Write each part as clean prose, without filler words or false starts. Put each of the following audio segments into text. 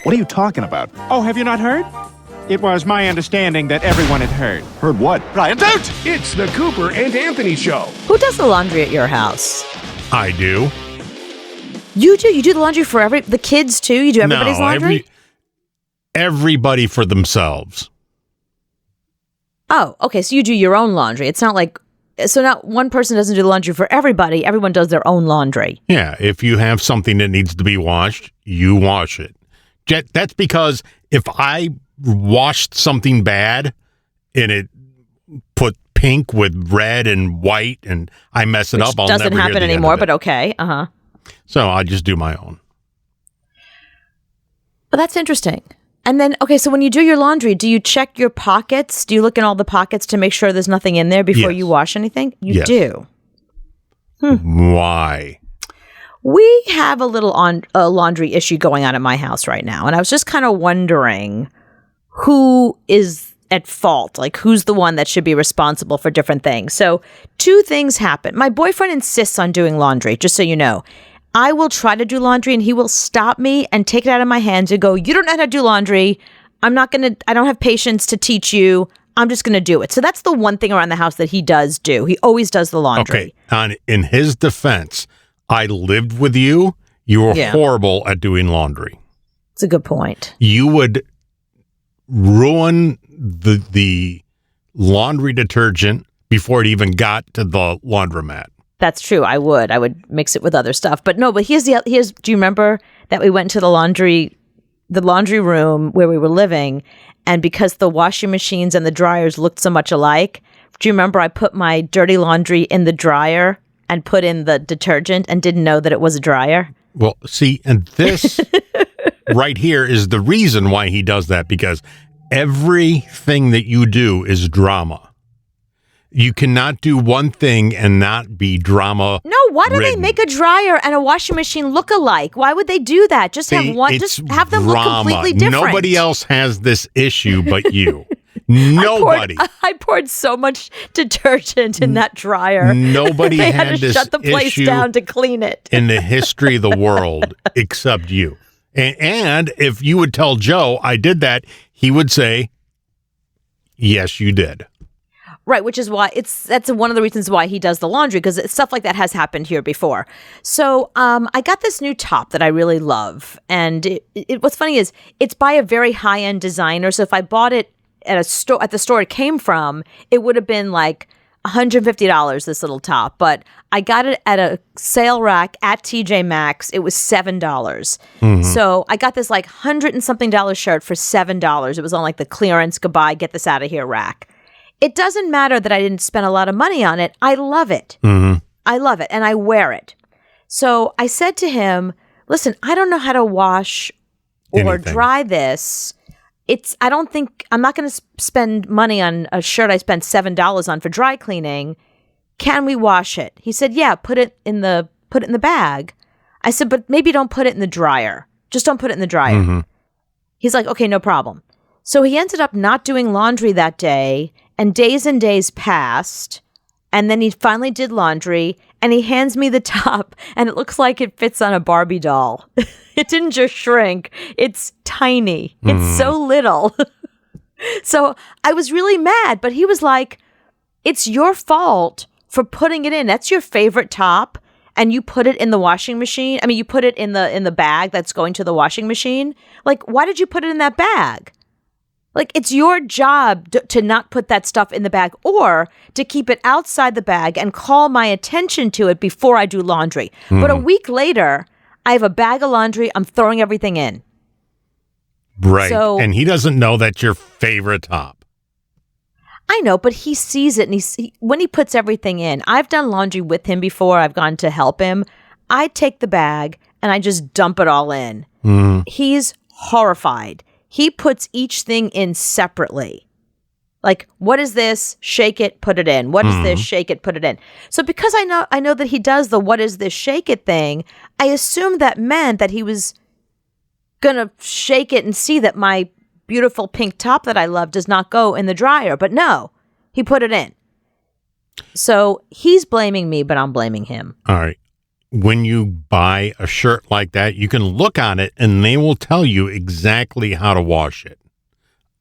What are you talking about? Oh, have you not heard? It was my understanding that everyone had heard. Heard what? Brian, don't! It's the Cooper and Anthony Show. Who does the laundry at your house? I do. You do? You do the laundry for the kids too? You do everybody's laundry? Everybody for themselves. Oh, okay. So you do your own laundry. It's not like, so not one person doesn't do the laundry for everybody. Everyone does their own laundry. Yeah. If you have something that needs to be washed, you wash it. That's because if I washed something bad and it put pink with red and white and I mess it up, I'll never hear the end of it. Doesn't happen anymore, but okay. Uh-huh. So I just do my own. Well, that's interesting. And then, okay, so when you do your laundry, do you check your pockets? Do you look in all the pockets to make sure there's nothing in there before you wash anything? You do. Why? We have a little laundry issue going on at my house right now. And I was just kind of wondering who is at fault, like who's the one that should be responsible for different things. So 2 things happen. My boyfriend insists on doing laundry, just so you know. I will try to do laundry and he will stop me and take it out of my hands and go, you don't know how to do laundry. I don't have patience to teach you. I'm just going to do it. So that's the one thing around the house that he does do. He always does the laundry. Okay. In his defense, I lived with you. You were horrible at doing laundry. It's a good point. You would ruin the laundry detergent before it even got to the laundromat. That's true. I would mix it with other stuff. But no, but do you remember that we went to the laundry room where we were living, and because the washing machines and the dryers looked so much alike, do you remember I put my dirty laundry in the dryer and put in the detergent and didn't know that it was a dryer? Well, see, and this right here is the reason why he does that, because everything that you do is drama. You cannot do one thing and not be drama. No, why do they make a dryer and a washing machine look alike? Why would they do that? Just have one. Just have them look completely different. Nobody else has this issue but you. Nobody. I poured so much detergent in that dryer. Nobody they had to this shut the place down to clean it in the history of the world except you. And if you would tell Joe I did that, he would say, "Yes, you did." Right, which is why that's one of the reasons why he does the laundry, because stuff like that has happened here before. So I got this new top that I really love, and what's funny is it's by a very high-end designer. So if I bought it at the store it came from, it would have been like $150, this little top. But I got it at a sale rack at TJ Maxx. It was $7. Mm-hmm. So I got this like $100 and something shirt for $7. It was on like the clearance, goodbye, get this out of here rack. It doesn't matter that I didn't spend a lot of money on it. I love it. Mm-hmm. I love it, and I wear it. So I said to him, listen, I don't know how to wash or dry this. I'm not going to spend money on a shirt I spent $7 on for dry cleaning. Can we wash it? He said, yeah, put it in the bag. I said, but maybe don't put it in the dryer. Just don't put it in the dryer. Mm-hmm. He's like, okay, no problem. So he ended up not doing laundry that day, and days passed, and then he finally did laundry, and he hands me the top, and it looks like it fits on a Barbie doll. It didn't just shrink. It's tiny. It's so little. So I was really mad, but he was like, it's your fault for putting it in. That's your favorite top, and you put it in the washing machine. I mean, you put it in the bag that's going to the washing machine. Like, why did you put it in that bag? Like, it's your job to not put that stuff in the bag, or to keep it outside the bag and call my attention to it before I do laundry. But a week later, I have a bag of laundry. I'm throwing everything in. Right. So, and he doesn't know that's your favorite top. I know, but he sees it, and when he puts everything in, I've done laundry with him before. I've gone to help him. I take the bag and I just dump it all in. He's horrified. He puts each thing in separately. Like, what is this? Shake it, put it in. What is this? Shake it, put it in. So because I know that he does the what is this, shake it thing, I assumed that meant that he was going to shake it and see that my beautiful pink top that I love does not go in the dryer. But no, he put it in. So he's blaming me, but I'm blaming him. All right. when you buy a shirt like that, you can look on it and they will tell you exactly how to wash it.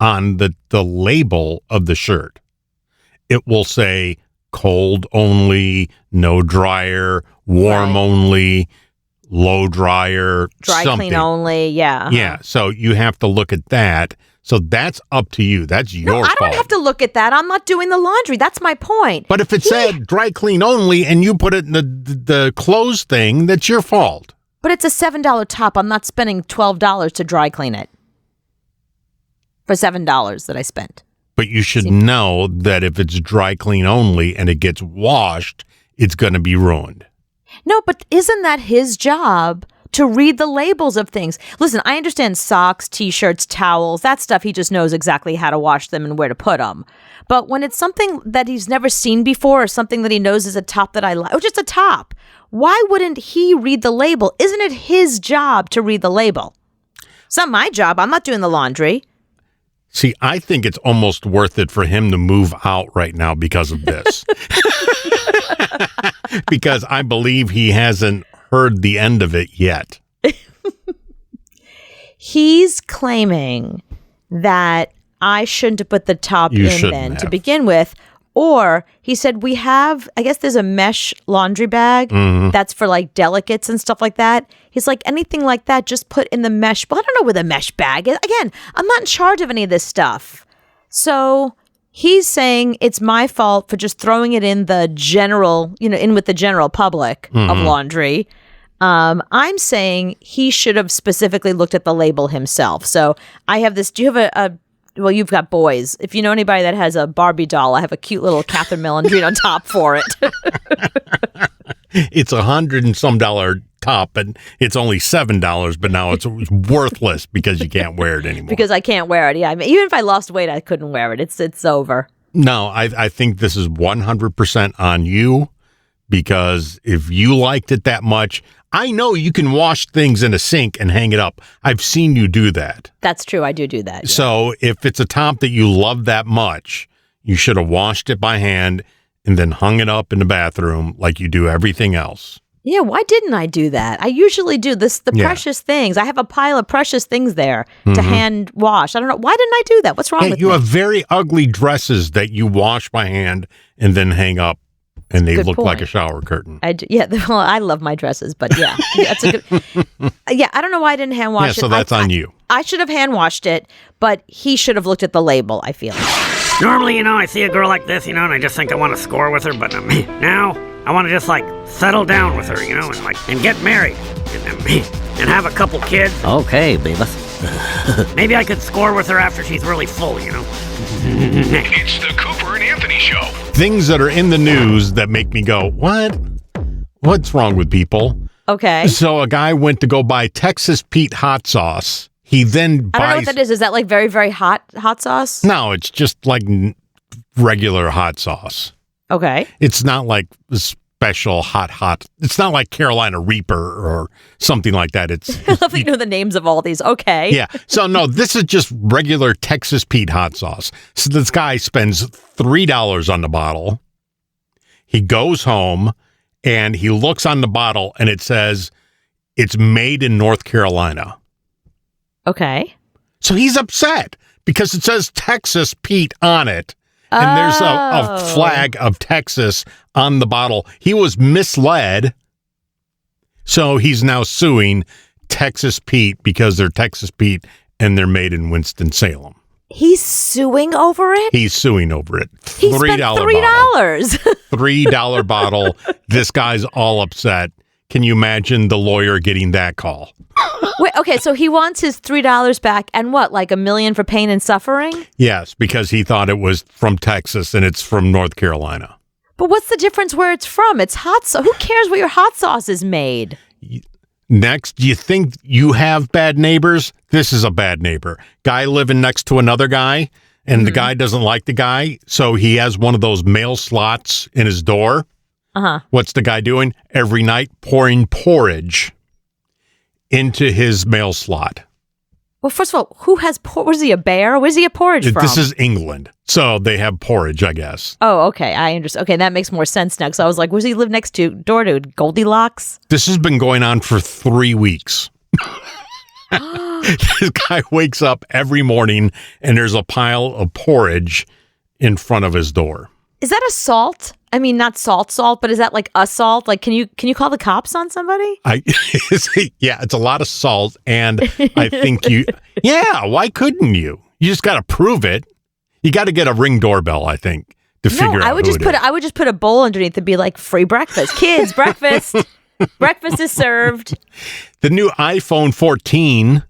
On the label of the shirt, it will say cold only, no dryer, warm only, low dryer, Dry something. clean only, yeah. Yeah, so you have to look at that. So that's up to you. That's your fault. I don't have to look at that. I'm not doing the laundry. That's my point. But if it said dry clean only and you put it in the clothes thing, that's your fault. But it's a $7 top. I'm not spending $12 to dry clean it. For $7 that I spent. But you should know that if it's dry clean only and it gets washed, it's going to be ruined. No, but isn't that his job to read the labels of things? Listen, I understand socks, T-shirts, towels, that stuff. He just knows exactly how to wash them and where to put them. But when it's something that he's never seen before or something that he knows is a top that I like, or just a top, why wouldn't he read the label? Isn't it his job to read the label? It's not my job. I'm not doing the laundry. See, I think it's almost worth it for him to move out right now because of this. Because I believe he hasn't heard the end of it yet. He's claiming that I shouldn't have put the top in then to begin with. Or he said I guess there's a mesh laundry bag that's for like delicates and stuff like that. He's like, anything like that, just put in the mesh. Well, I don't know where the mesh bag is. Again, I'm not in charge of any of this stuff. So he's saying it's my fault for just throwing it in the general, in with the general public of laundry. I'm saying he should have specifically looked at the label himself. So I have this, do you have well, you've got boys. If you know anybody that has a Barbie doll, I have a cute little Catherine Melandrino top for it. It's $100 and some top, and it's only $7, but now it's worthless because you can't wear it anymore. Because I can't wear it. Yeah, I mean, even if I lost weight, I couldn't wear it. It's over. No, I think this is 100% on you, because if you liked it that much, I know you can wash things in a sink and hang it up. I've seen you do that. That's true. I do that. Yeah. So if it's a top that you love that much, you should have washed it by hand and then hung it up in the bathroom like you do everything else. Yeah, why didn't I do that? I usually do precious things. I have a pile of precious things there to hand wash. I don't know. Why didn't I do that? What's wrong with you me? have very ugly dresses that you wash by hand and then hang up, and they look like a shower curtain. I do, yeah, well, I love my dresses, but yeah, that's a good. Yeah, I don't know why I didn't hand wash it. Yeah, so that's on you. I should have hand washed it, but he should have looked at the label, I feel. Normally, I see a girl like this, and I just think I want to score with her, but now I want to just settle down with her, and get married and have a couple kids. Okay, Beavis. Maybe I could score with her after she's really full, It's the Cooper and Anthony Show. Things that are in the news that make me go, what? What's wrong with people? Okay. So a guy went to go buy Texas Pete hot sauce. He then buys... I don't know what that is. Is that like very, very hot sauce? No, it's just like regular hot sauce. Okay. It's not like special hot. It's not like Carolina Reaper or something like that. I love that you know the names of all these. Okay. Yeah. So no, this is just regular Texas Pete hot sauce. So this guy spends $3 on the bottle. He goes home and he looks on the bottle and it says it's made in North Carolina. Okay. So he's upset because it says Texas Pete on it. And there's a flag of Texas on the bottle. He was misled. So he's now suing Texas Pete because they're Texas Pete and they're made in Winston-Salem. He's suing over it? He's suing over it. He spent $3. $3 bottle. This guy's all upset. Can you imagine the lawyer getting that call? Wait, okay, so he wants his $3 back and what, like $1 million for pain and suffering? Yes, because he thought it was from Texas and it's from North Carolina. But what's the difference where it's from? It's hot sauce. Who cares where your hot sauce is made? Next, do you think you have bad neighbors? This is a bad neighbor. Guy living next to another guy, and the guy doesn't like the guy, so he has one of those mail slots in his door. Uh-huh. What's the guy doing? Every night pouring porridge into his mail slot. Well, first of all, who has was he a bear? Where's he a porridge from? This is England, so they have porridge, I guess. Oh, okay. I understand. Okay, that makes more sense now. Because I was like, where's he live door to Goldilocks? This has been going on for 3 weeks. This guy wakes up every morning and there's a pile of porridge in front of his door. Is that assault? I mean, not salt, but is that like assault? Like, can you call the cops on somebody? Yeah, it's a lot of salt, and I think why couldn't you? You just got to prove it. You got to get a Ring doorbell, I think, to figure out. I would just put a bowl underneath and be like, free breakfast, kids, breakfast. Breakfast is served. The new iPhone 14.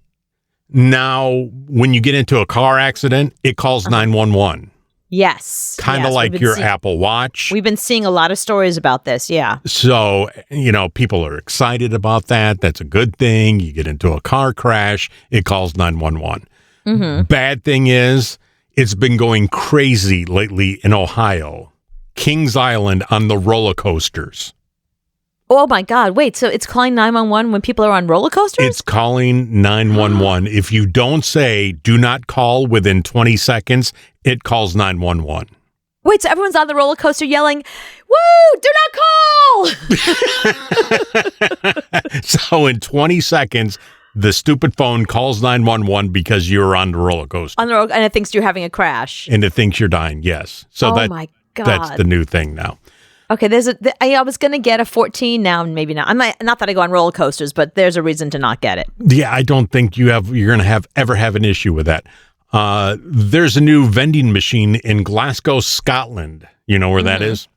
Now, when you get into a car accident, it calls 911. Yes. Kind of like your Apple Watch. We've been seeing a lot of stories about this, yeah. So, people are excited about that. That's a good thing. You get into a car crash, it calls 911. Mm-hmm. Bad thing is, it's been going crazy lately in Ohio. Kings Island on the roller coasters. Oh my God. Wait, so it's calling 911 when people are on roller coasters? It's calling 911. If you don't say, do not call within 20 seconds, it calls 911. Wait, so everyone's on the roller coaster yelling, woo, do not call! So in 20 seconds, the stupid phone calls 911 because you're on the roller coaster. And it thinks you're having a crash. And it thinks you're dying, yes. So my God. That's the new thing now. Okay, I was going to get a 14 now, maybe not. Not that I go on roller coasters, but there's a reason to not get it. Yeah, I don't think you're going to ever have an issue with that. There's a new vending machine in Glasgow, Scotland. You know where that is?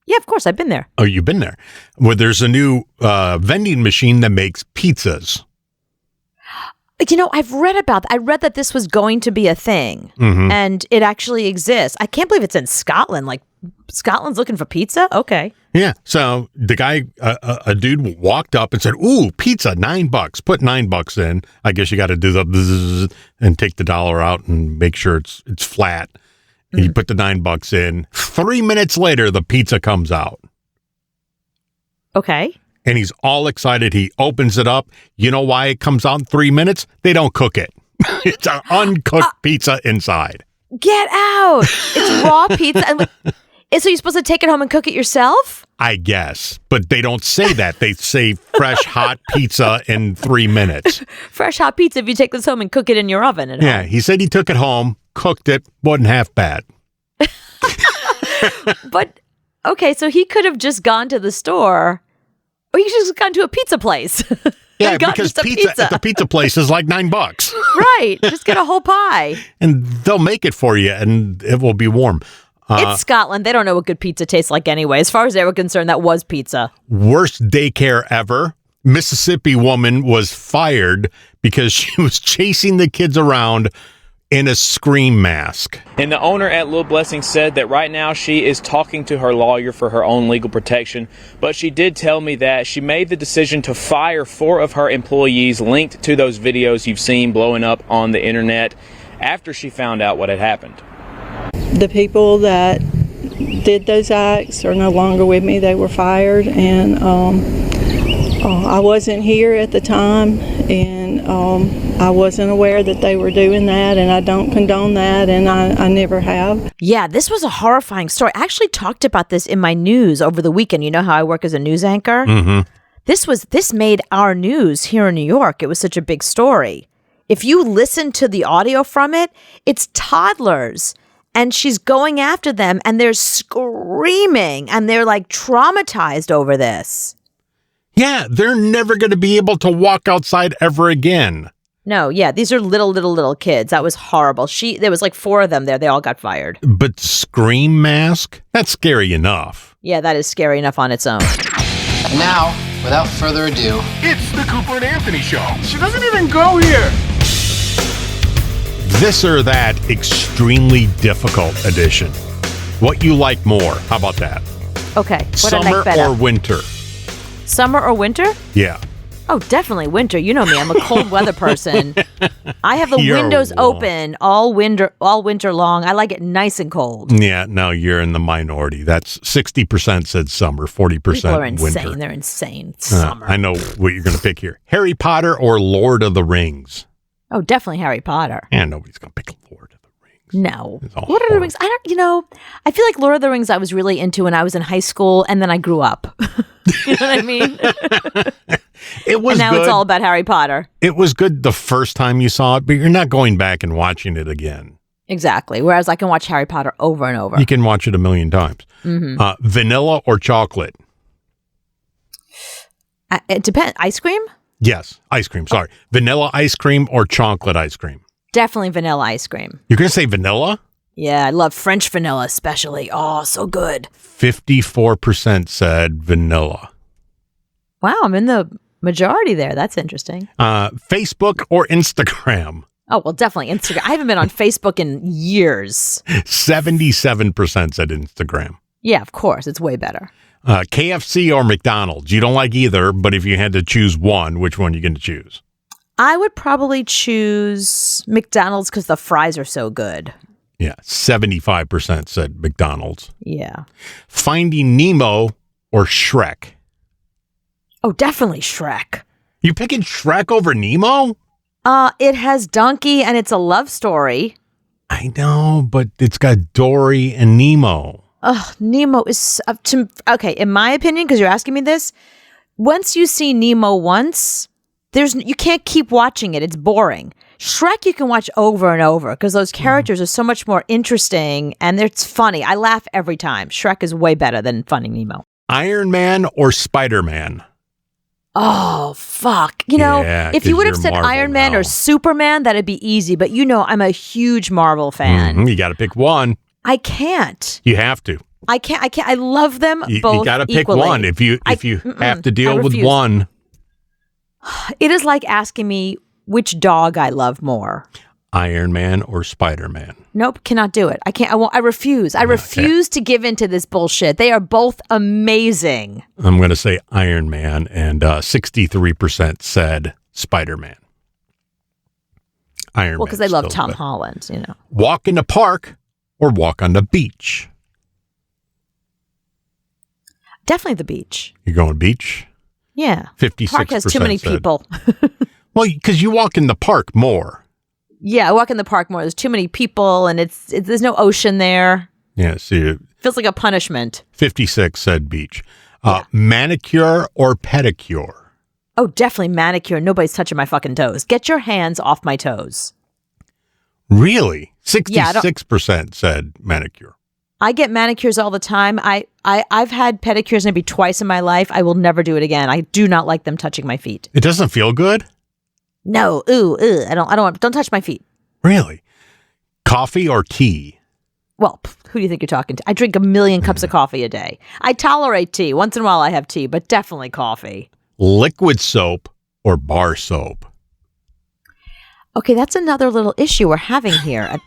Yeah, of course. I've been there. Oh, you've been there. Well, there's a new vending machine that makes pizzas. I've read about that. I read that this was going to be a thing, and it actually exists. I can't believe it's in Scotland. Like, Scotland's looking for pizza? Okay. Yeah. So the guy, a dude walked up and said, ooh, pizza, $9. Put $9 in. I guess you got to do the bzzz and take the dollar out and make sure it's flat. And you put the $9 in. 3 minutes later, the pizza comes out. Okay. And he's all excited. He opens it up. You know why it comes out in 3 minutes? They don't cook it. It's an uncooked pizza inside. Get out. It's raw pizza. So you're supposed to take it home and cook it yourself? I guess. But they don't say that. They say fresh, hot pizza in 3 minutes. Fresh, hot pizza if you take this home and cook it in your oven at home. Yeah, he said he took it home, cooked it, wasn't half bad. But, okay, so he could have just gone to the store, or he could have just gone to a pizza place. Yeah, because pizza at the pizza place is like $9. Right. Just get a whole pie. And they'll make it for you, and it will be warm. It's Scotland. They don't know what good pizza tastes like anyway. As far as they were concerned, that was pizza. Worst daycare ever. Mississippi woman was fired because she was chasing the kids around in a scream mask. And the owner at Little Blessing said that right now she is talking to her lawyer for her own legal protection. But she did tell me that she made the decision to fire 4 of her employees linked to those videos you've seen blowing up on the internet after she found out what had happened. The people that did those acts are no longer with me. They were fired, and I wasn't here at the time, and I wasn't aware that they were doing that, and I don't condone that, and I never have. Yeah, this was a horrifying story. I actually talked about this in my news over the weekend. You know how I work as a news anchor? Mm-hmm. This made our news here in New York. It was such a big story. If you listen to the audio from it, it's toddlers. And she's going after them, and they're screaming, and they're like traumatized over this. Yeah, they're never going to be able to walk outside ever again. No, yeah, these are little kids. That was horrible. There was like 4 of them there. They all got fired. But scream mask? That's scary enough. Yeah, that is scary enough on its own. And now, without further ado, It's the Cooper and Anthony Show. She doesn't even go here. This or that extremely difficult edition. What you like more? How about that? Okay. What I Summer like better. or winter? Summer or winter? Yeah. Oh, definitely winter. You know me. I'm a cold weather person. I have the You're windows warm. open all winter long. I like it nice and cold. Yeah, no, you're in the minority. That's 60% said summer, 40% People are insane. winter. They're insane. Summer. I know what you're going to pick here. Harry Potter or Lord of the Rings? Oh, definitely Harry Potter. And nobody's going to pick Lord of the Rings. No. It's all Lord of the horrible. Rings, I feel like Lord of the Rings I was really into when I was in high school, and then I grew up. You know what I mean? It was And now good. it's all about Harry Potter. It was good the first time you saw it, but you're not going back and watching it again. Exactly. Whereas I can watch Harry Potter over and over. You can watch it a million times. Vanilla or chocolate? It depends. Ice cream? Yes, ice cream. Sorry. Vanilla ice cream or chocolate ice cream? Definitely vanilla ice cream. You're going to say vanilla? Yeah, I love French vanilla especially. Oh, so good. 54% said vanilla. Wow, I'm in the majority there. That's interesting. Facebook or Instagram? Oh, well, definitely Instagram. I haven't been on Facebook in years. 77% said Instagram. Yeah, of course. It's way better. KFC or McDonald's? You don't like either, but if you had to choose one, which one are you going to choose? I would probably choose McDonald's because the fries are so good. Yeah, 75% said McDonald's. Yeah. Finding Nemo or Shrek? Oh, definitely Shrek. You picking Shrek over Nemo? It has Donkey and it's a love story. I know, but it's got Dory and Nemo. Ugh, Nemo is okay. In my opinion, because you're asking me this, once you see Nemo once, you can't keep watching it. It's boring. Shrek you can watch over and over because those characters are so much more interesting and it's funny. I laugh every time. Shrek is way better than Finding Nemo. Iron Man or Spider-Man? Oh, fuck. Yeah, if you 'cause would have you're said Marvel Iron Man now. or Superman, that'd be easy. But I'm a huge Marvel fan. You got to pick one. I can't. You have to. I can't. I love them You both got to pick equally. one. If you have to deal with refuse. one. It is like asking me which dog I love more. Iron Man or Spider-Man? Nope, cannot do it. I can't. I won't. I refuse. I refuse to give into this bullshit. They are both amazing. I'm going to say Iron Man, and 63% said Spider-Man. Iron Man. Well, because I love Tom Holland. Walk in the park or walk on the beach? Definitely the beach. You're going beach? Yeah. 56% Park has too many said- people. Well, because you walk in the park more. Yeah, I walk in the park more. There's too many people, and there's no ocean there. Yeah, see, Feels like a punishment. 56 said beach. Manicure or pedicure? Oh, definitely manicure. Nobody's touching my fucking toes. Get your hands off my toes. Really? Yeah, 66% said manicure. I get manicures all the time. I've had pedicures maybe twice in my life. I will never do it again. I do not like them touching my feet. It doesn't feel good? No, don't touch my feet. Really? Coffee or tea? Well, who do you think you're talking to? I drink 1 million cups of coffee a day. I tolerate tea. Once in a while I have tea, but definitely coffee. Liquid soap or bar soap? Okay, that's another little issue we're having here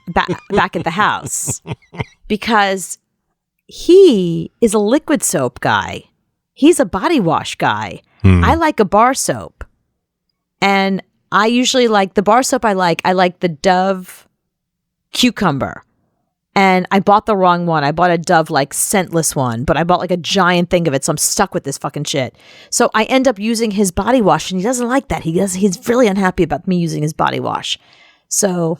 back at the house. Because he is a liquid soap guy. He's a body wash guy. I like a bar soap. And I usually like the bar soap I like the Dove cucumber. And I bought the wrong one. I bought a Dove scentless one, but I bought a giant thing of it, so I'm stuck with this fucking shit. So I end up using his body wash, and he doesn't like that. He's really unhappy about me using his body wash. So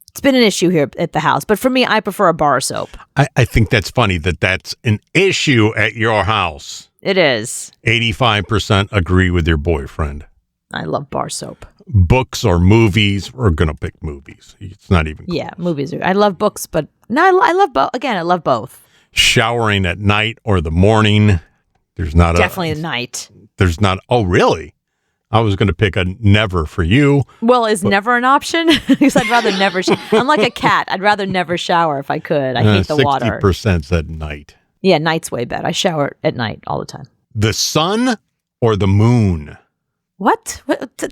it's been an issue here at the house. But for me, I prefer a bar soap. I think that's funny that's an issue at your house. It is. 85% agree with your boyfriend. I love bar soap. Books or movies? We're going to pick movies. It's not even close. Yeah, movies. I love books, but no, I love both. Again, I love both. Showering at night or the morning? There's not Definitely at night. There's not. Oh, really? I was going to pick a never for you. Well, is never an option? Because I'd rather never. I'm like a cat. I'd rather never shower if I could. I hate the water. 60% said night. Yeah, night's way better. I shower at night all the time. The sun or the moon? What?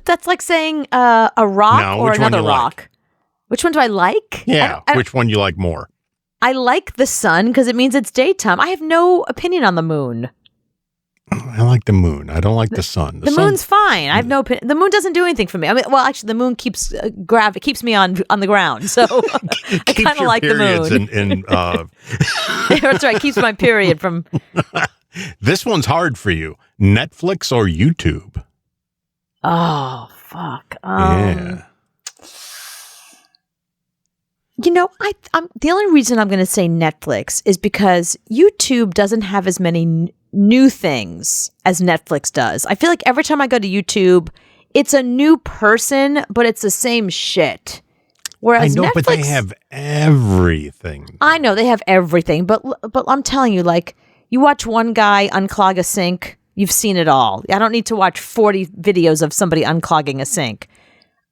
That's like saying a rock No, or which one another you like? rock. Which one do I like? Yeah. Which one you like more? I like the sun because it means it's daytime. I have no opinion on the moon. I like the moon. I don't like the sun. The moon's fine. I have no opinion. The moon doesn't do anything for me. I mean, well, actually, the moon keeps keeps me on the ground. So I kind of like the moon. That's right. Keeps my period from. This one's hard for you. Netflix or YouTube? Oh fuck. Yeah. You know, I'm the only reason I'm going to say Netflix is because YouTube doesn't have as many new things as Netflix does. I feel like every time I go to YouTube, it's a new person, but it's the same shit. Whereas I know, Netflix, but they have everything. I know they have everything, but I'm telling you, like, you watch one guy unclog a sink, you've seen it all. I don't need to watch 40 videos of somebody unclogging a sink.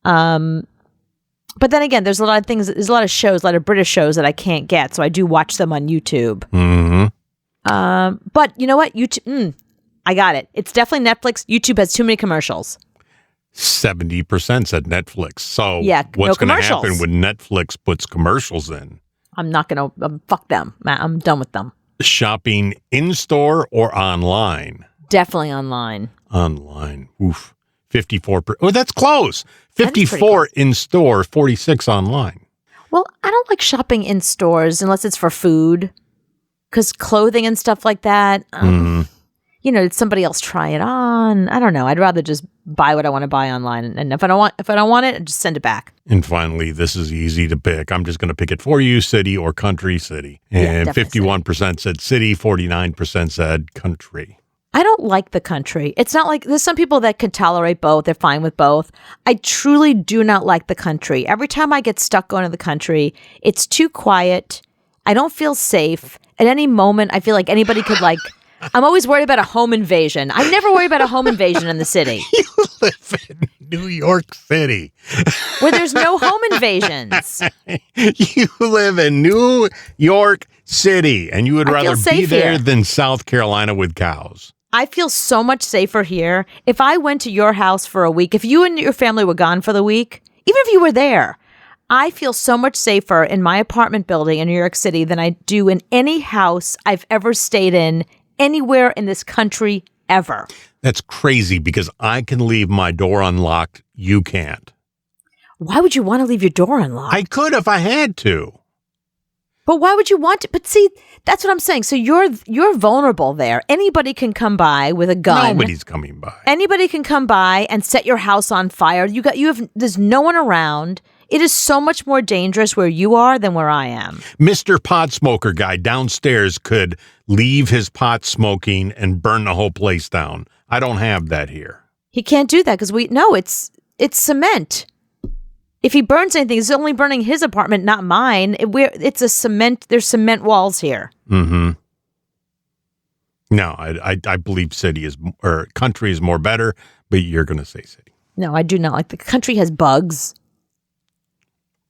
But then again, there's a lot of things. There's a lot of shows, a lot of British shows that I can't get, so I do watch them on YouTube. Mm-hmm. But you know what? YouTube, I got it. It's definitely Netflix. YouTube has too many commercials. 70% said Netflix. So Yeah, what's no going to commercials. happen when Netflix puts commercials in? I'm not gonna fuck them. I'm done with them. Shopping in store or online? Definitely online. Online. Oof. 54%. Oh, that's close. That is pretty 54 in store, 46 online. Well, I don't like shopping in stores unless it's for food, because clothing and stuff like that. You know, did somebody else try it on? I don't know. I'd rather just buy what I want to buy online, and if I don't want it, just send it back. And finally, this is easy to pick. I'm just going to pick it for you, city or country. City. And definitely 51% said city, 49% said country. I don't like the country. It's not like there's some people that can tolerate both. They're fine with both. I truly do not like the country. Every time I get stuck going to the country, it's too quiet. I don't feel safe. At any moment, I feel like anybody could I'm always worried about a home invasion. I never worry about a home invasion in the city. You live in New York City. Where there's no home invasions. You live in New York City, and you would I feel rather be safe there here. than South Carolina with cows. I feel so much safer here. If I went to your house for a week, if you and your family were gone for the week, even if you were there, I feel so much safer in my apartment building in New York City than I do in any house I've ever stayed in anywhere in this country ever. That's crazy because I can leave my door unlocked. You can't. Why would you want to leave your door unlocked? I could if I had to. But why would you want to? But see, that's what I'm saying. So you're vulnerable there. Anybody can come by with a gun. Nobody's coming by. Anybody can come by and set your house on fire. There's no one around. It is so much more dangerous where you are than where I am. Mr. Pot Smoker guy downstairs could leave his pot smoking and burn the whole place down. I don't have that here. He can't do that because it's cement. If he burns anything, he's only burning his apartment, not mine. It's a cement. There's cement walls here. Mm-hmm. No, I believe country is more better, but you're going to say city. No, I do not like the country has bugs.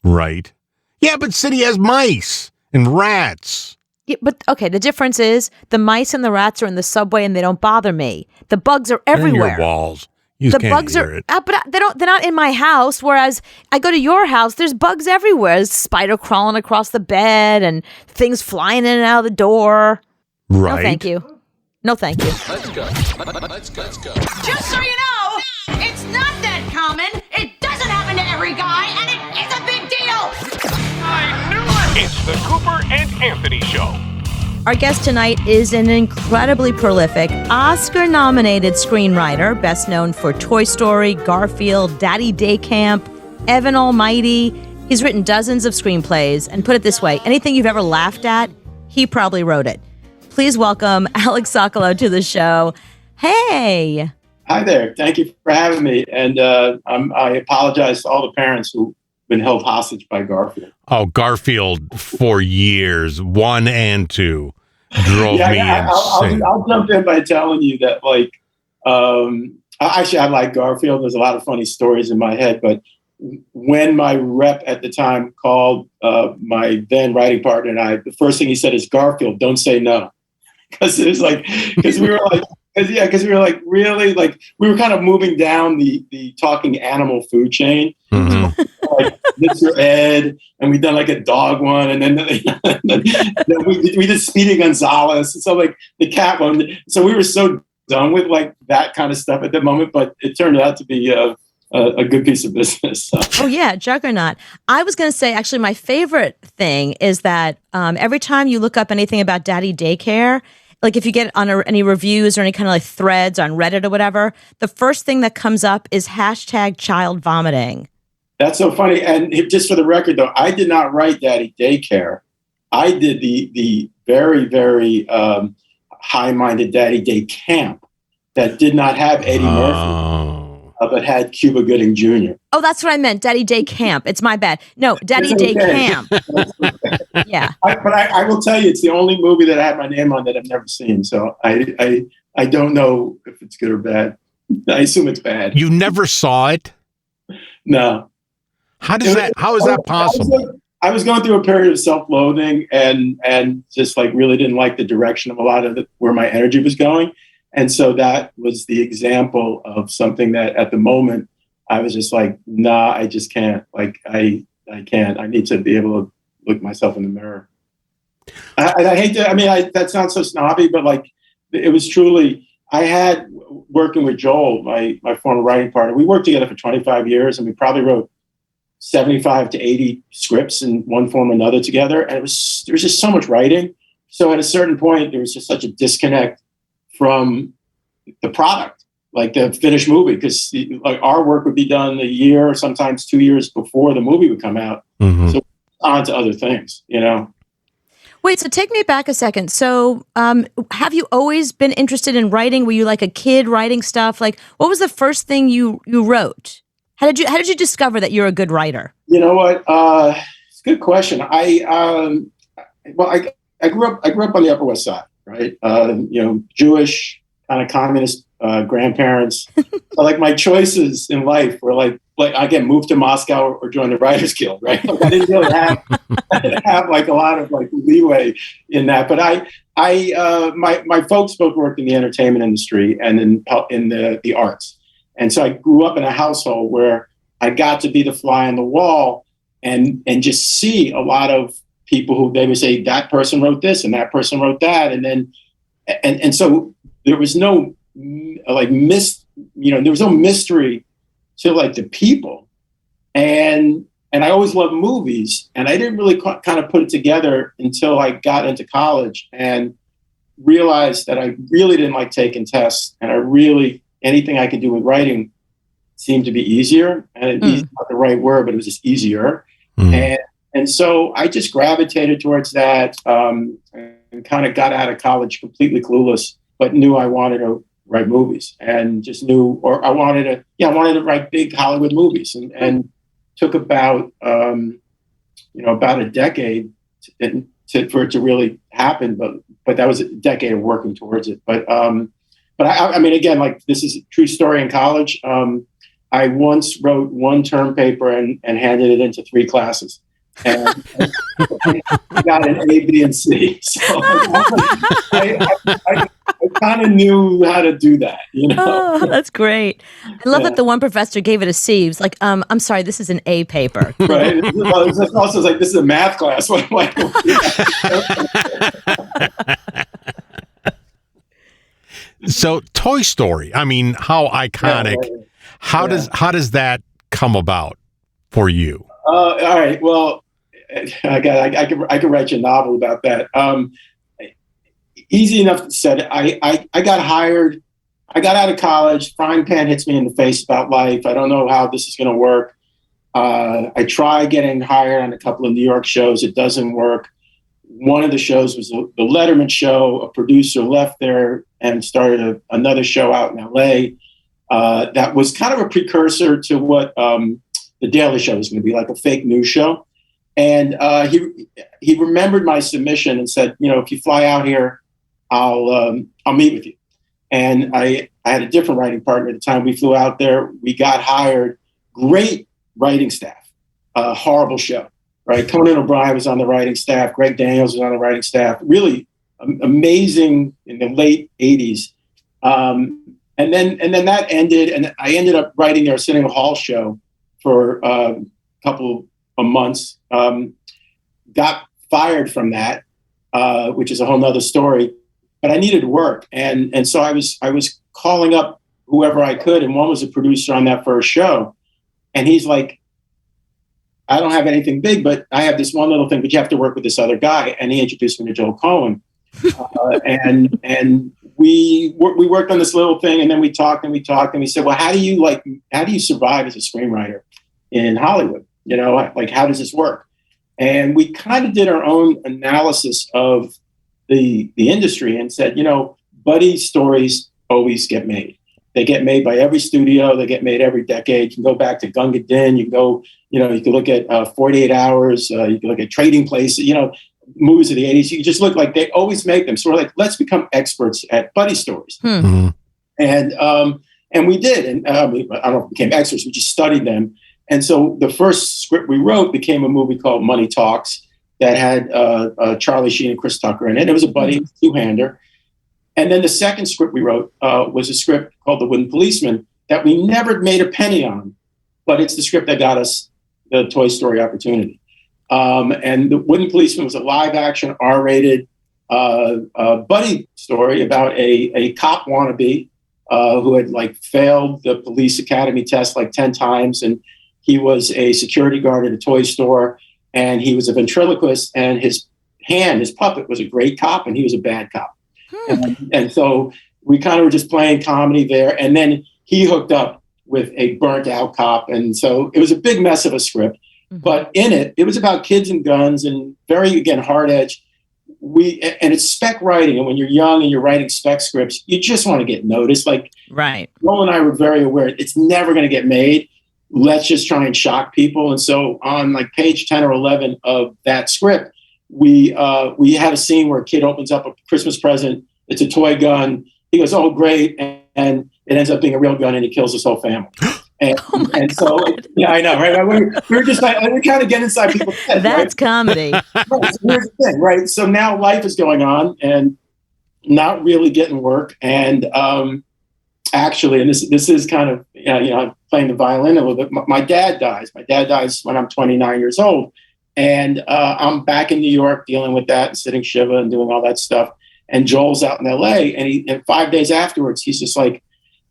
Right. Yeah, but city has mice and rats. Yeah, but okay, the difference is the mice and the rats are in the subway and they don't bother me. The bugs are everywhere. And your walls. You The can't bugs hear are, it. but they're not in my house. Whereas I go to your house, there's bugs everywhere. There's spider crawling across the bed and things flying in and out of the door. Right. No, thank you. No, thank you. Let's go. Just so you know, it's not that common. It doesn't happen to every guy, and it is a big deal. I knew it! It's the Cooper and Anthony Show. Our guest tonight is an incredibly prolific, Oscar-nominated screenwriter, best known for Toy Story, Garfield, Daddy Day Camp, Evan Almighty. He's written dozens of screenplays, and put it this way, anything you've ever laughed at, he probably wrote it. Please welcome Alec Sokolow to the show. Hey! Hi there. Thank you for having me. And I apologize to all the parents who've been held hostage by Garfield. Oh, Garfield for years, 1 and 2, drove me insane. I'll jump in by telling you that, actually, I like Garfield. There's a lot of funny stories in my head. But when my rep at the time called my then writing partner and I, the first thing he said is, Garfield, don't say no. Because we were really we were kind of moving down the talking animal food chain. Mm-hmm. Like Mr. Ed, and we've done like a dog one, and then we did Speedy Gonzalez, so like the cat one. So we were so done with like that kind of stuff at the moment, but it turned out to be a good piece of business. So. Oh yeah, juggernaut. I was going to say, actually, my favorite thing is that every time you look up anything about Daddy Daycare, like if you get on any reviews or any kind of like threads on Reddit or whatever, the first thing that comes up is #child vomiting. That's so funny. And just for the record, though, I did not write Daddy Daycare. I did the very, very high-minded Daddy Day Camp that did not have Eddie Murphy, but had Cuba Gooding Jr. Oh, that's what I meant. Daddy Day Camp. It's my bad. No, Daddy Day Camp. Yeah. But I will tell you, it's the only movie that I have my name on that I've never seen. So I don't know if it's good or bad. I assume it's bad. You never saw it? No. How is that possible? I was going through a period of self-loathing and just like really didn't like the direction of a lot of where my energy was going. And so that was the example of something that at the moment I was just like, nah, I just can't. Like, I can't. I need to be able to look myself in the mirror. I hate to, that sounds so snobby, but like, it was truly, I had working with Joel, my former writing partner, we worked together for 25 years and we probably wrote 75 to 80 scripts in one form or another together. And there was just so much writing. So at a certain point, there was just such a disconnect from the product, like the finished movie, because like our work would be done a year or sometimes 2 years before the movie would come out. Mm-hmm. So on to other things, you know? Wait, so take me back a second. So have you always been interested in writing? Were you like a kid writing stuff? Like, what was the first thing you wrote? How did you discover that you're a good writer? You know what? It's a good question. I grew up on the Upper West Side, right? Jewish, kind of communist grandparents. So like my choices in life were like I get moved to Moscow or join the Writers Guild, right? Like I didn't really have like a lot of like leeway in that. But my folks both worked in the entertainment industry and in the arts. And so I grew up in a household where I got to be the fly on the wall and just see a lot of people who they would say that person wrote this and that person wrote that. And then, and so there was no there was no mystery to like the people. And I always loved movies and I didn't really kind of put it together until I got into college and realized that I really didn't like taking tests and anything I could do with writing seemed to be easier. And easy is not the right word, but it was just easier. And so I just gravitated towards that and kind of got out of college completely clueless, but knew I wanted to write movies and just knew, or I wanted to write big Hollywood movies and took about a decade for it to really happen. But that was a decade of working towards it. But I mean, again, like this is a true story in college. I once wrote one term paper and handed it into 3 classes. And I got an A, B, and C. So I kind of knew how to do that, you know? Oh, that's great. I love that the one professor gave it a C. He was like, I'm sorry, this is an A paper. Right. It's also like, this is a math class. So Toy Story, I mean, how iconic. Yeah, right. How does that come about for you? All right. Well, I can write you a novel about that. Easy enough said. I got hired. I got out of college. Frying pan hits me in the face about life. I don't know how this is going to work. I try getting hired on a couple of New York shows. It doesn't work. One of the shows was the Letterman show. A producer left there and started another show out in LA. That was kind of a precursor to what the Daily Show was going to be, like a fake news show. And he remembered my submission and said, if you fly out here, I'll meet with you. And I had a different writing partner at the time. We flew out there. We got hired. Great writing staff. Horrible show. Right, Conan O'Brien was on the writing staff. Greg Daniels was on the writing staff. Really amazing in the late 80s. And then that ended, and I ended up writing the Arsenio Hall show for a couple of months. Got fired from that, which is a whole nother story. But I needed work, and so I was calling up whoever I could, and one was a producer on that first show, and he's like, I don't have anything big, but I have this one little thing, but you have to work with this other guy. And he introduced me to Joel Cohen. And we worked on this little thing, and then we talked and we said, well, how do you survive as a screenwriter in Hollywood. You know, like, how does this work? And we kind of did our own analysis of the industry and said, you know, buddy stories always get made. They get made by every studio. They get made every decade. You can go back to Gunga Din. You can go, you know, you can look at 48 Hours. You can look at Trading Places, you know, movies of the 80s. You just look like they always make them. So we're like, let's become experts at buddy stories. Mm-hmm. And we did. And I don't know if we became experts. We just studied them. And so the first script we wrote became a movie called Money Talks that had Charlie Sheen and Chris Tucker in it. It was a buddy two-hander. And then the second script we wrote was a script called The Wooden Policeman that we never made a penny on, but it's the script that got us the Toy Story opportunity. And The Wooden Policeman was a live-action, R-rated buddy story about a cop wannabe who had like failed the police academy test like 10 times, and he was a security guard at a toy store, and he was a ventriloquist, and his puppet was a great cop, and he was a bad cop. And so we kind of were just playing comedy there. And then he hooked up with a burnt out cop. And so it was a big mess of a script. But in it was about kids and guns and very, again, hard edge. And it's spec writing. And when you're young and you're writing spec scripts, you just want to get noticed. Like, right. Noel and I were very aware it's never going to get made. Let's just try and shock people. And so on like page 10 or 11 of that script, we had a scene where a kid opens up a Christmas present. It's a toy gun. He goes, "Oh, great!" And it ends up being a real gun, and he kills his whole family. And, so, yeah, I know, right? We're just like, we kind of get inside people's heads. That's right? comedy. Right, so here's the thing, right? So now life is going on, and not really getting work. And actually, and this is kind of, you know, I'm playing the violin a little bit. My dad dies. My dad dies when I'm 29 years old. And I'm back in New York dealing with that and sitting Shiva and doing all that stuff. And Joel's out in LA. And 5 days afterwards, he's just like,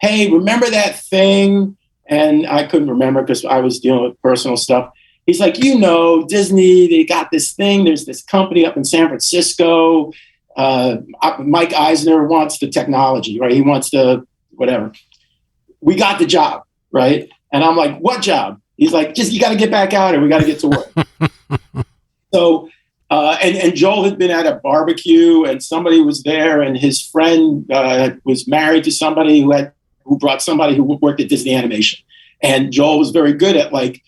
"Hey, remember that thing?" And I couldn't remember because I was dealing with personal stuff. He's like, "You know, Disney, they got this thing. There's this company up in San Francisco. Mike Eisner wants the technology, right? He wants the whatever. We got the job, right?" And I'm like, "What job?" He's like, "Just, you got to get back out and we got to get to work." So, and Joel had been at a barbecue and somebody was there, and his friend was married to somebody who brought somebody who worked at Disney Animation. And Joel was very good at like,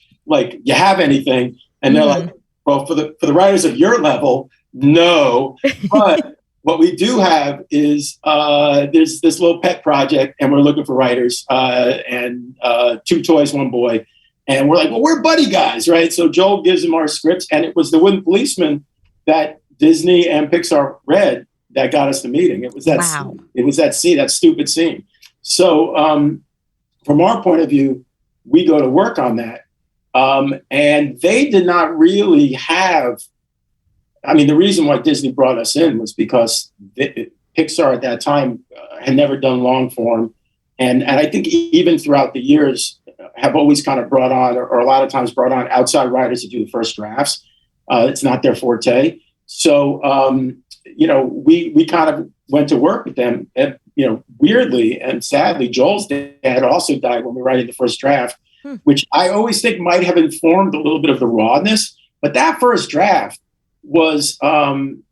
"You have anything?" And they're like, "Well, for the writers of your level, no. But what we do have is there's this little pet project, and we're looking for writers and 2 toys, 1 boy." And we're like, "Well, we're buddy guys, right?" So Joel gives him our scripts, and it was The Wooden Policeman that Disney and Pixar read that got us the meeting. It was that scene. It was that scene, that stupid scene. So from our point of view, we go to work on that. And they did not really have, I mean, the reason why Disney brought us in was because Pixar at that time had never done long form. And I think even throughout the years have always kind of brought on, or a lot of times brought on outside writers to do the first drafts. It's not their forte. So, you know, we kind of went to work with them. And, you know, weirdly and sadly, Joel's dad also died when we were writing the first draft, which I always think might have informed a little bit of the rawness. But that first draft was,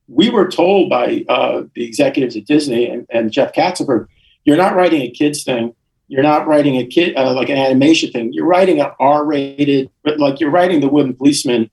we were told by the executives at Disney and Jeff Katzenberg, "You're not writing a kids thing. You're not writing a kid like an animation thing. You're writing an R-rated, but like you're writing The Wooden Policeman.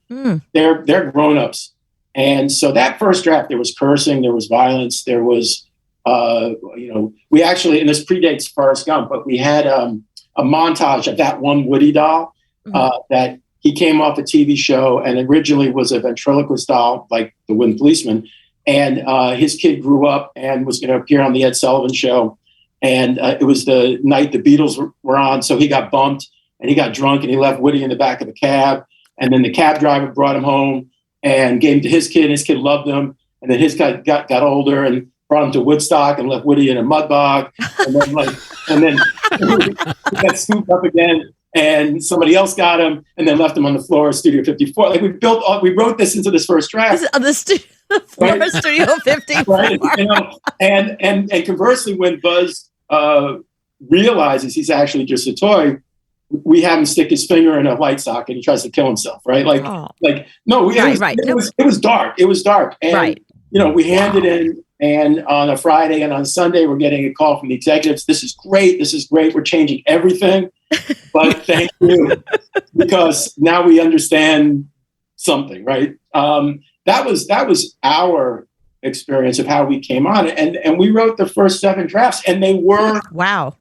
They're grown-ups." And so that first draft, there was cursing, there was violence, there was, you know, we actually, and this predates Forrest Gump, but we had a montage of that one Woody doll that he came off a TV show and originally was a ventriloquist doll, like The Wooden Policeman. And his kid grew up and was going to appear on the Ed Sullivan Show. And it was the night the Beatles were on. So he got bumped and he got drunk and he left Woody in the back of the cab. And then the cab driver brought him home and gave him to his kid. And his kid loved him. And then his guy got older and brought him to Woodstock and left Woody in a mud bog. And then he got scooped up again and somebody else got him and then left him on the floor of Studio 54. Like we wrote this into this first draft. The floor of Studio 54. Right? You know, and conversely, when Buzz realizes he's actually just a toy, we have him stick his finger in a light socket. He tries to kill himself, right? No, it was dark. It was dark. And, we handed in, and on a Friday and on Sunday, we're getting a call from the executives. This is great. This is great. We're changing everything. But thank you, because now we understand something, right? That was our experience of how we came on, and we wrote the first 7 drafts, and they were a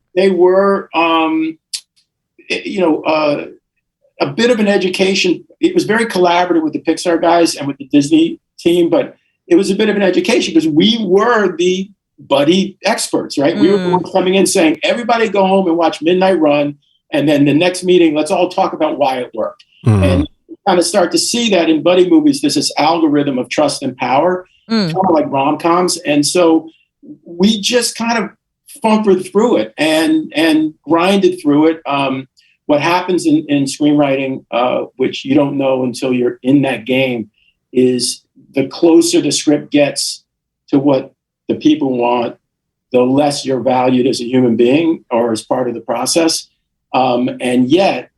bit of an education. It was very collaborative with the Pixar guys and with the Disney team, but it was a bit of an education because we were the buddy experts, right? We were the ones coming in saying, everybody go home and watch Midnight Run, and then the next meeting, let's all talk about why it worked. And kind of start to see that in buddy movies, there's this algorithm of trust and power, kind of like rom-coms. And so we just kind of funkered through it and grinded through it. What happens in screenwriting, which you don't know until you're in that game, is the closer the script gets to what the people want, the less you're valued as a human being or as part of the process. And yet,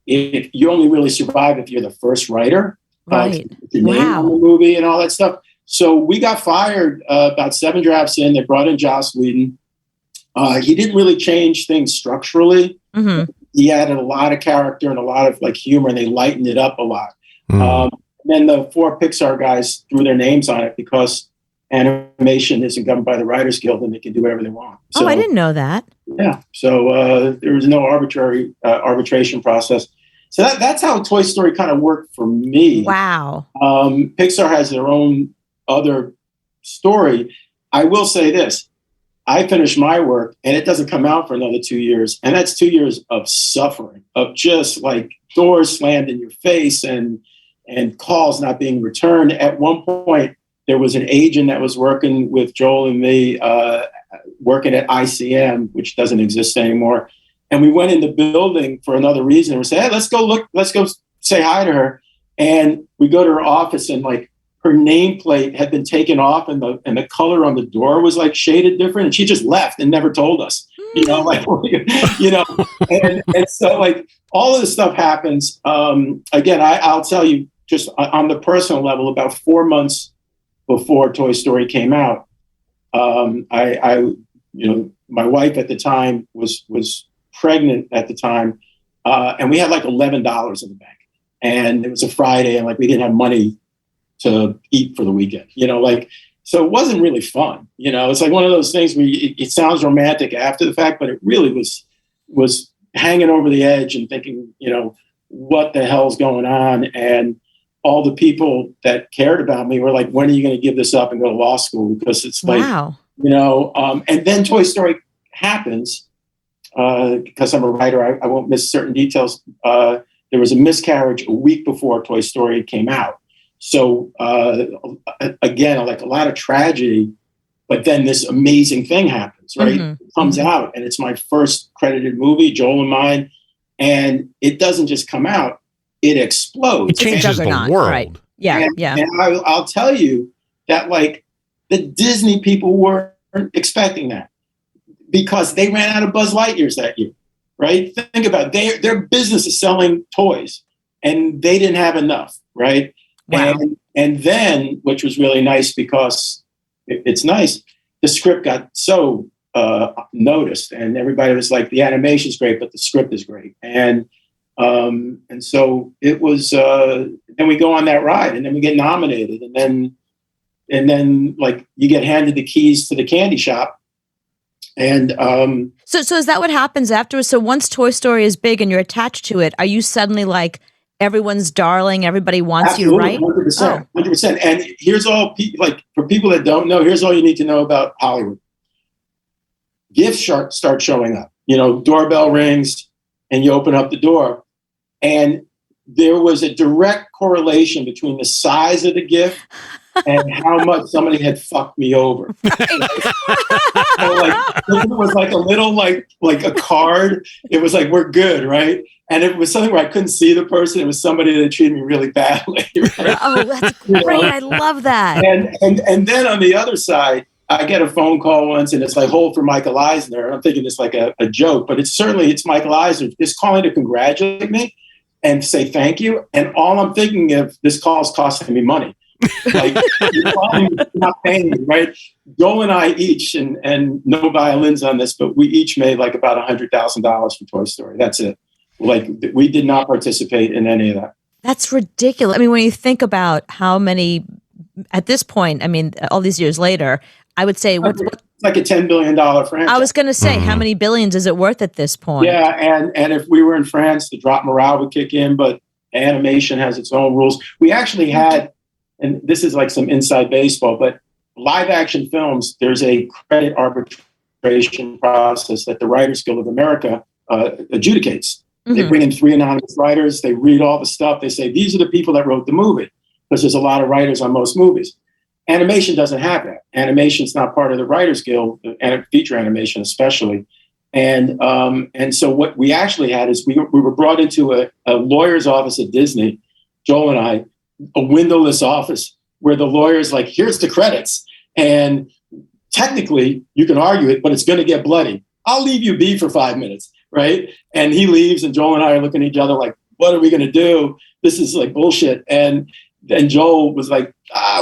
if you only really survive if you're the first writer, right? The name on the movie and all that stuff. So we got fired about 7 drafts in. They brought in Joss Whedon. He didn't really change things structurally. He added a lot of character and a lot of humor, and they lightened it up a lot. Then the 4 Pixar guys threw their names on it because animation isn't governed by the Writers Guild, and they can do whatever they want. So, I didn't know that. Yeah. So there was no arbitrary arbitration process. So that's how Toy Story kind of worked for me. Wow. Pixar has their own other story. I will say this. I finished my work, and it doesn't come out for another 2 years. And that's 2 years of suffering, of just doors slammed in your face and calls not being returned. At one point, there was an agent that was working with Joel and me, working at ICM, which doesn't exist anymore. And we went in the building for another reason. We said, hey, let's go say hi to her. And we go to her office, and her nameplate had been taken off, and the color on the door was shaded different. And she just left and never told us, and so all of this stuff happens. Again, I'll tell you just on the personal level, about 4 months before Toy Story came out, my wife at the time was pregnant at the time, and we had $11 in the bank, and it was a Friday, and we didn't have money to eat for the weekend, so it wasn't really fun. It's one of those things where it sounds romantic after the fact, but it really was hanging over the edge and thinking, what the hell's going on? And all the people that cared about me were when are you going to give this up and go to law school? Because it's wow. And then Toy Story happens, because I'm a writer, I won't miss certain details. There was a miscarriage a week before Toy Story came out. So again, a lot of tragedy, but then this amazing thing happens, right? It comes out, and it's my first credited movie, Joel and mine, and it doesn't just come out, it explodes. It changes the world. Right. Yeah, and I'll tell you that the Disney people weren't expecting that, because they ran out of Buzz Lightyears that year, right? Think about it. Their business is selling toys, and they didn't have enough, right? Wow. And then, which was really nice because it's nice, the script got so noticed, and everybody was the animation's great, but the script is great. And so it was, then we go on that ride, and then we get nominated, and then you get handed the keys to the candy shop. And so is that what happens afterwards? So once Toy Story is big and you're attached to it, are you suddenly everyone's darling, everybody wants you, right? 100%. 100%. And here's all, for people that don't know, here's all you need to know about Hollywood. Gifts start showing up. Doorbell rings, and you open up the door. And there was a direct correlation between the size of the gift and how much somebody had fucked me over. So, it was a little like a card. It was we're good, right? And it was something where I couldn't see the person. It was somebody that treated me really badly. Right? Oh, that's great! I love that. And then on the other side, I get a phone call once and it's like, hold for Michael Eisner. And I'm thinking it's like a joke, but it's Michael Eisner is calling to congratulate me and say thank you. And all I'm thinking of, this call is costing me money. Like, you're calling, not paying me, right? Joel and I each, and no violins on this, but we each made like about $100,000 for Toy Story. That's it. Like, we did not participate in any of that. That's ridiculous. I mean, when you think about how many, at this point, I mean, all these years later, I would say It's like a $10 billion franchise. I was going to say, how many billions is it worth at this point? Yeah, and if we were in France, the drop morale would kick in, but animation has its own rules. We actually had, and this is like some inside baseball, but live action films, there's a credit arbitration process that the Writers Guild of America adjudicates. They bring in 3 anonymous writers, they read all the stuff, they say, these are the people that wrote the movie, because there's a lot of writers on most movies. Animation doesn't have that. Animation's not part of the Writers Guild, and feature animation especially. And so what we actually had is we were brought into a lawyer's office at Disney, Joel and I, a windowless office where the lawyer's like, here's the credits. And technically you can argue it, but it's going to get bloody. I'll leave you be for 5 minutes, right? And he leaves, and Joel and I are looking at each other like, what are we going to do? This is like bullshit. And Joel was like,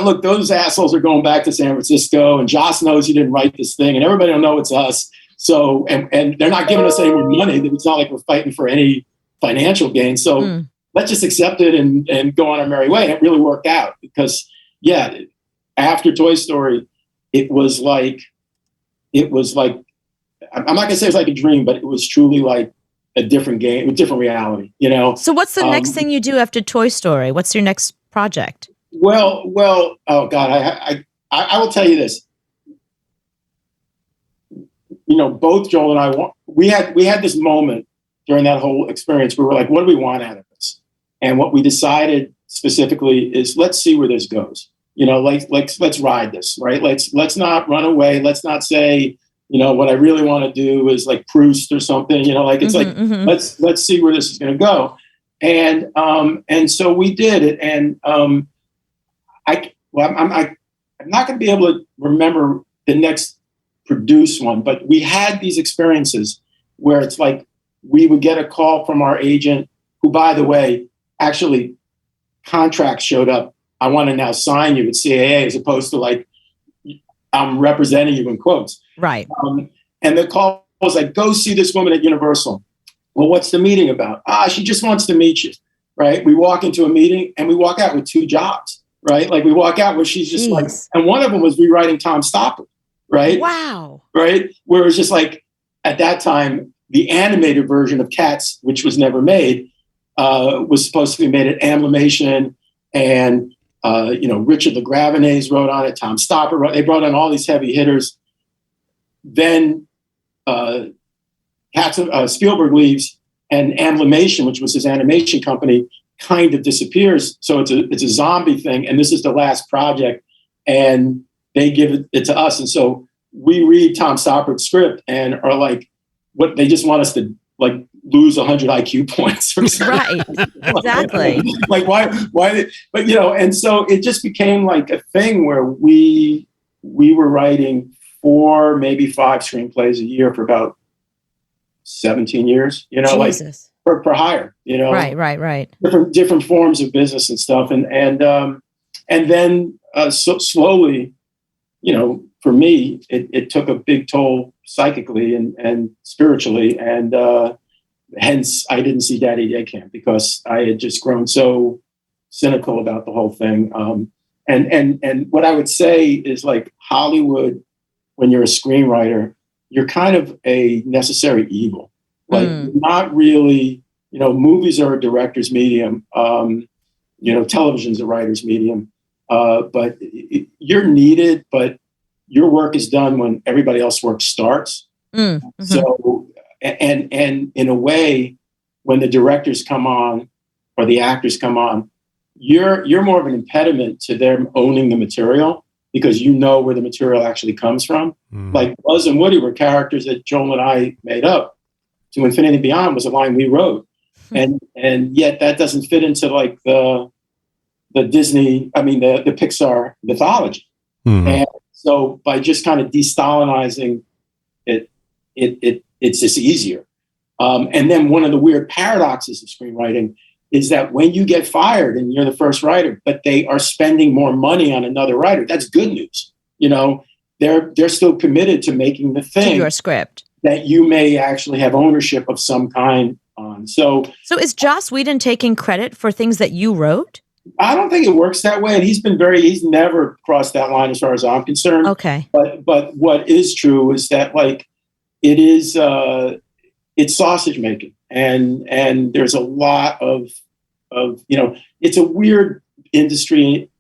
look, those assholes are going back to San Francisco, and Joss knows he didn't write this thing, and everybody will know it's us. So, and they're not giving us any more money. It's not like we're fighting for any financial gain. So let's just accept it and go on our merry way. And it really worked out because, yeah, after Toy Story, it was like, I'm not going to say it was like a dream, but it was truly like a different game, a different reality, you know? So what's the next thing you do after Toy Story? What's your next project? Well, oh God, I will tell you this. You know, both Joel and I, we had this moment during that whole experience where we were like, what do we want out of this? And what we decided specifically is, let's see where this goes. You know, let's ride this, right? Let's not run away. Let's not say, you know, what I really want to do is like Proust or something, you know, like it's let's see where this is going to go. And so we did it. And I'm not going to be able to remember the next produce one, but we had these experiences where it's like we would get a call from our agent, who, by the way, actually contracts showed up. I want to now sign you with CAA, as opposed to like, I'm representing you in quotes. Right. And the call was like, go see this woman at Universal. Well, what's the meeting about? She just wants to meet you. Right. We walk into a meeting and we walk out with 2 jobs. Right. Like we walk out where she's just like, and one of them was rewriting Tom Stopper. Right. Wow. Right. Where it was just like, at that time, the animated version of Cats, which was never made, was supposed to be made at Amlimation, and Richard LaGravenese wrote on it, Tom Stopper wrote. They brought in all these heavy hitters. Then Spielberg leaves, and Amlimation, which was his animation company, kind of disappears. So it's a zombie thing, and this is the last project, and they give it to us. And so we read Tom Stopper's script and are like, what, they just want us to like lose 100 IQ points. Right. Exactly. Like why, but and so it just became like a thing where we were writing 4, maybe 5 screenplays a year for about 17 years, Jesus. like for hire, Right. Different forms of business and stuff. And then so slowly, for me, it took a big toll psychically and spiritually. And hence I didn't see Daddy Day Camp, because I had just grown so cynical about the whole thing. And what I would say is, like, Hollywood, when you're a screenwriter, you're kind of a necessary evil. Like, not really, movies are a director's medium. Television's a writer's medium. But you're needed, but your work is done when everybody else's work starts. Mm-hmm. So, and in a way, when the directors come on or the actors come on, you're more of an impediment to them owning the material, because you know where the material actually comes from. Like Buzz and Woody were characters that Joel and I made up. To Infinity and Beyond was a line we wrote. And yet that doesn't fit into like the Disney, the Pixar mythology. And So by just kind of de-Stalinizing it's just easier. And then one of the weird paradoxes of screenwriting is that when you get fired and you're the first writer, but they are spending more money on another writer, that's good news. You know, they're still committed to making the thing, to your script, that you may actually have ownership of some kind on. So is Joss Whedon taking credit for things that you wrote? I don't think it works that way. And he's never crossed that line as far as I'm concerned. Okay. But what is true is that, like, it is, it's sausage making. And there's a lot of, it's a weird industry.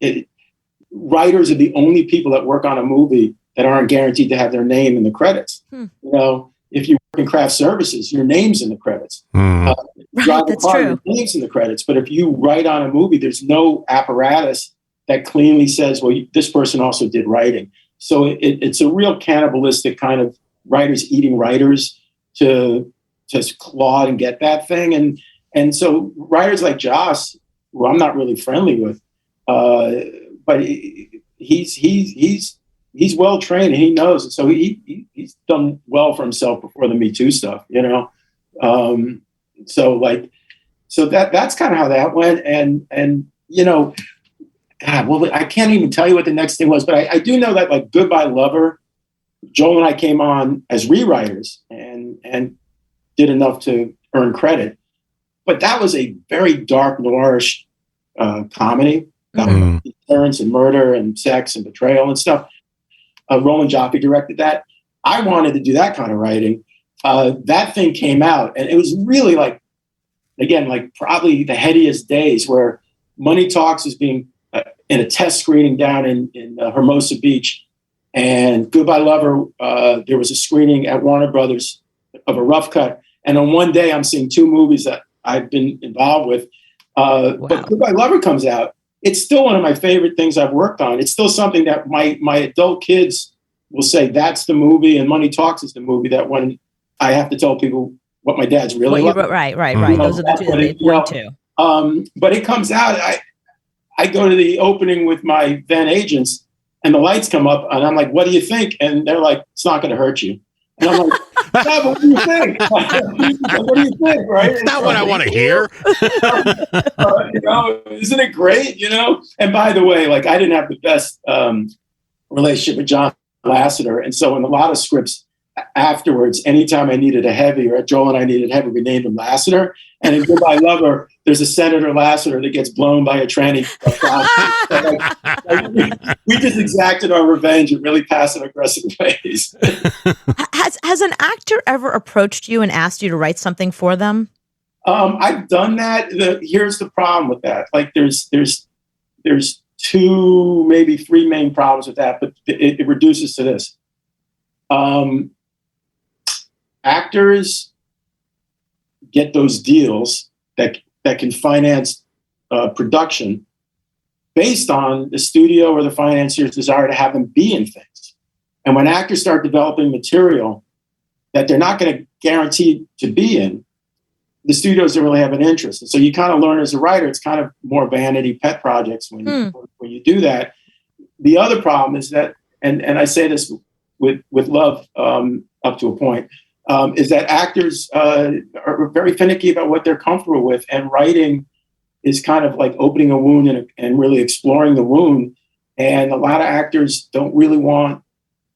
Writers are the only people that work on a movie that aren't guaranteed to have their name in the credits. You know, if you work in craft services, your name's in the credits. Right, that's true. Your name's in the credits. But if you write on a movie, there's no apparatus that cleanly says, well, this person also did writing. So it's a real cannibalistic kind of writers eating writers to claw and get that thing. And so writers like Joss, who I'm not really friendly with, but he's well trained and he knows. And so he's done well for himself before the Me Too stuff, you know? So that's kind of how that went. And, you know, God, well, I can't even tell you what the next thing was, but I do know that, like, Goodbye Lover, Joel and I came on as rewriters and did enough to earn credit. But that was a very dark, noirish comedy about insurance and murder and sex and betrayal and stuff. Roland Joffe directed that. I wanted to do that kind of writing. That thing came out, and it was really, like, again, like, probably the headiest days where Money Talks is being in a test screening down in Hermosa Beach, and Goodbye Lover, there was a screening at Warner Brothers of a rough cut. And on one day, I'm seeing two movies that I've been involved with. But Goodbye Lover comes out. It's still one of my favorite things I've worked on. It's still something that my adult kids will say, that's the movie, and Money Talks is the movie that when I have to tell people what my dad's really like. Right. Those are the two that they point to. But it comes out. I go to the opening with my then agents, and the lights come up, and I'm like, what do you think? And they're like, it's not going to hurt you. And I'm like, no, what do you think? What do you think, right? It's not what I want to hear. You know, isn't it great? You know? And by the way, like, I didn't have the best relationship with John Lasseter. And so in a lot of scripts afterwards, anytime I needed a heavy, or Joel and I needed heavy, we named him Lasseter. And in Goodbye Lover, there's a Senator Lasseter that gets blown by a tranny. We just exacted our revenge in really passive aggressive ways. Has an actor ever approached you and asked you to write something for them? I've done that. Here's the problem with that. Like, there's two, maybe three main problems with that, but it reduces to this. Actors get those deals that can finance production based on the studio or the financier's desire to have them be in things. And when actors start developing material that they're not going to guarantee to be in, the studios don't really have an interest. And so you kind of learn as a writer, it's kind of more vanity pet projects when you do that. The other problem is that, and I say this with love up to a point, is that actors are very finicky about what they're comfortable with, and writing is kind of like opening a wound and really exploring the wound. And a lot of actors don't really want,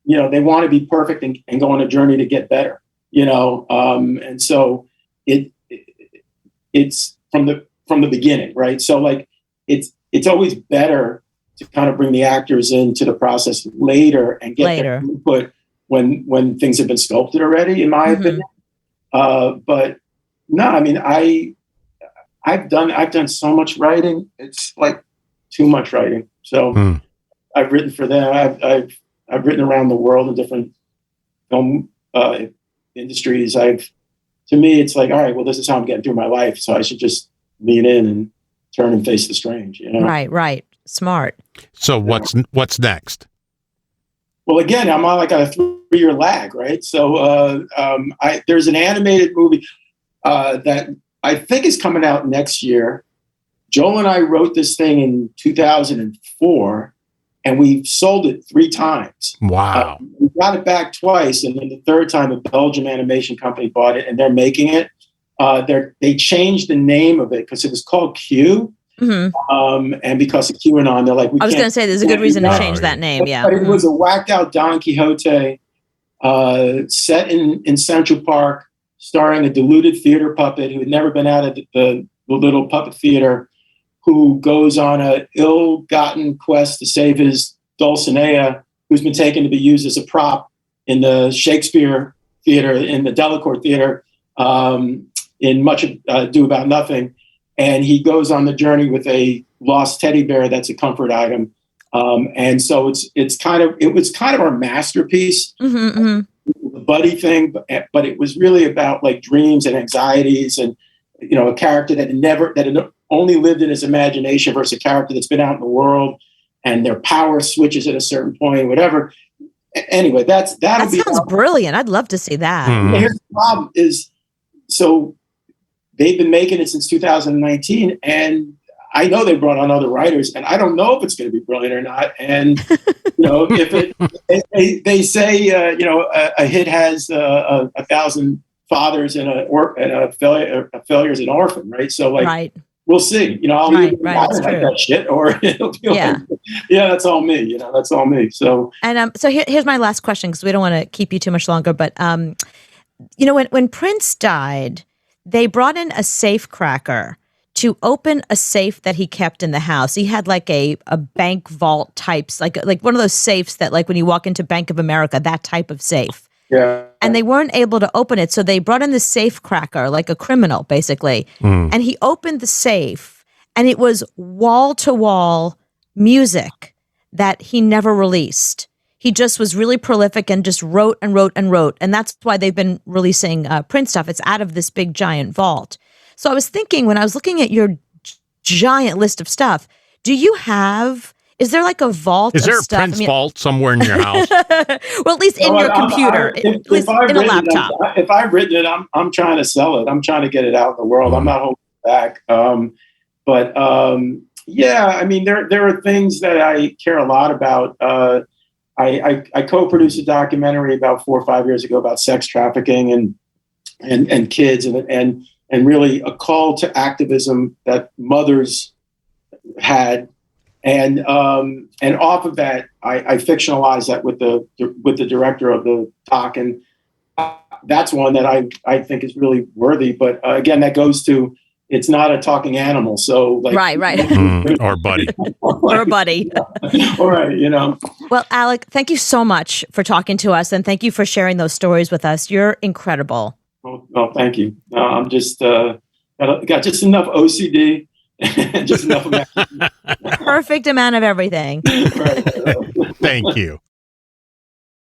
you know, they want to be perfect and go on a journey to get better, you know. And so it's from the beginning, right? So, like, it's always better to kind of bring the actors into the process later and get their input when things have been sculpted already, in my opinion. But no, I mean, I've done so much writing. It's like too much writing. So I've written for them. I've written around the world in different film industries. To me, it's like, all right, well, this is how I'm getting through my life. So I should just lean in and turn and face the strange, you know? Right. Smart. So what's next? Well, again, I'm on like a 3-year lag, right? So there's an animated movie that I think is coming out next year. Joel and I wrote this thing in 2004, and we sold it 3 times. Wow. We got it back twice, and then the third time a Belgian animation company bought it, and they're making it. They changed the name of it because it was called Q. Mm-hmm. And because of QAnon, they're like, I was going to say, there's a good reason to change that name. Yeah. But it was a whacked out Don Quixote set in Central Park, starring a deluded theater puppet who had never been out of the little puppet theater, who goes on a ill-gotten quest to save his Dulcinea, who's been taken to be used as a prop in the Shakespeare Theater, in the Delacour Theater, in Much Ado About Nothing. And he goes on the journey with a lost teddy bear that's a comfort item. And so it was kind of our masterpiece, the buddy thing, but it was really about like dreams and anxieties, and a character that had only lived in his imagination versus a character that's been out in the world, and their power switches at a certain point, whatever. Anyway, that sounds brilliant. I'd love to see that. Here's the problem is, so they've been making it since 2019, and I know they brought on other writers, and I don't know if it's going to be brilliant or not. And if they say a hit has 1,000 fathers and a failure is an orphan, right? So we'll see. I'll either like that shit, or it'll be like, that's all me. That's all me. So so here's my last question, because we don't want to keep you too much longer. But when Prince died, they brought in a safe cracker to open a safe that he kept in the house. He had like a bank vault types, like one of those safes that, like when you walk into Bank of America, that type of safe. Yeah. And they weren't able to open it. So they brought in the safe cracker, like a criminal, basically. And he opened the safe, and it was wall-to-wall music that he never released. He just was really prolific and just wrote and wrote and wrote. And that's why they've been releasing Prince stuff. It's out of this big giant vault. So I was thinking, when I was looking at your giant list of stuff, is there like a vault of stuff? Is there a Prince vault somewhere in your house? Well, at least in your computer, at least in a laptop. If I've written it, I'm trying to sell it. I'm trying to get it out in the world. I'm not holding back. Yeah, I mean, there are things that I care a lot about. I co-produced a documentary about 4 or 5 years ago about sex trafficking and kids and really a call to activism that mothers had, and off of that, I fictionalized that with the director of the doc, and that's one that I think is really worthy. But again, that goes to, it's not a talking animal, so like right. Or buddy, or a buddy. All right, Well, Alec, thank you so much for talking to us, and thank you for sharing those stories with us. You're incredible. Well, thank you. I'm just got just enough OCD, just enough. Perfect amount of everything. Right. Thank you.